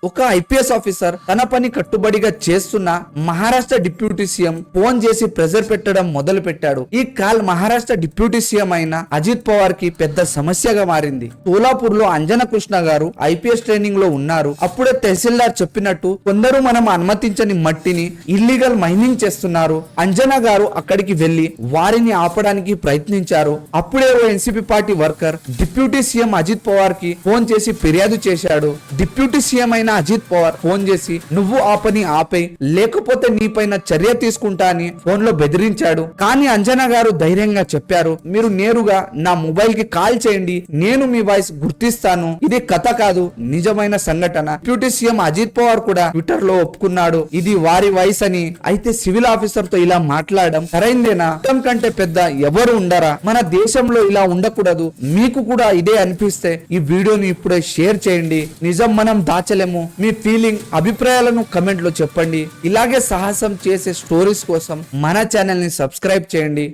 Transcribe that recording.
ఒక IPS officer తన పని కట్టుబడిగా చేస్తున్న మహారాష్ట్ర డిప్యూటీ సీఎం ఫోన్ చేసి ప్రెజర్ పెట్టడం మొదలు పెట్టాడు. ఈ కాల్ మహారాష్ట్ర డిప్యూటీ సీఎం అయిన అజిత్ పవార్ కి పెద్ద సమస్యగా మారింది. సోలాపూర్ లో అంజన కృష్ణ గారు ఐపీఎస్ ట్రైనింగ్ లో ఉన్నారు. అప్పుడే తహసీల్దార్ చెప్పినట్టు కొందరు మనం అనుమతించని మట్టిని ఇల్లీగల్ మైనింగ్ చేస్తున్నారు. అంజన గారు అక్కడికి వెళ్లి వారిని ఆపడానికి ప్రయత్నించారు. అప్పుడే ఓ NCP party worker deputy CM Ajit Pawar కి ఫోన్ చేసి ఫిర్యాదు చేశాడు. డిప్యూటీ సీఎం అయిన అజిత్ పవార్ ఫోన్ చేసి నువ్వు ఆ పని ఆపే, లేకపోతే నీపైన చర్య తీసుకుంటా అని ఫోన్ లో బెదిరించాడు. కానీ అంజనా గారు ధైర్యంగా చెప్పారు, మీరు నేరుగా నా మొబైల్ కి కాల్ చేయండి, నేను మీ వాయిస్ గుర్తిస్తాను. ఇది కథ కాదు, నిజమైన సంఘటన. డిప్యూటీ సీఎం అజిత్ పవార్ కూడా ట్విట్టర్ లో ఒప్పుకున్నాడు ఇది వారి వాయిస్ అని. అయితే సివిల్ ఆఫీసర్ తో ఇలా మాట్లాడడం సరైందేనా? చట్టం కంటే పెద్ద ఎవరు ఉండరా? మన దేశంలో ఇలా ఉండకూడదు. మీకు కూడా ఇదే అనిపిస్తే ఈ వీడియోని ఇప్పుడే షేర్ చేయండి. నిజం మనం దాచలేము. మీ ఫీలింగ్, అభిప్రాయాలను కమెంట్ లో చెప్పండి. ఇలాగే సాహసం చేసే స్టోరీస్ కోసం మన ఛానల్ ని సబ్స్క్రైబ్ చేయండి.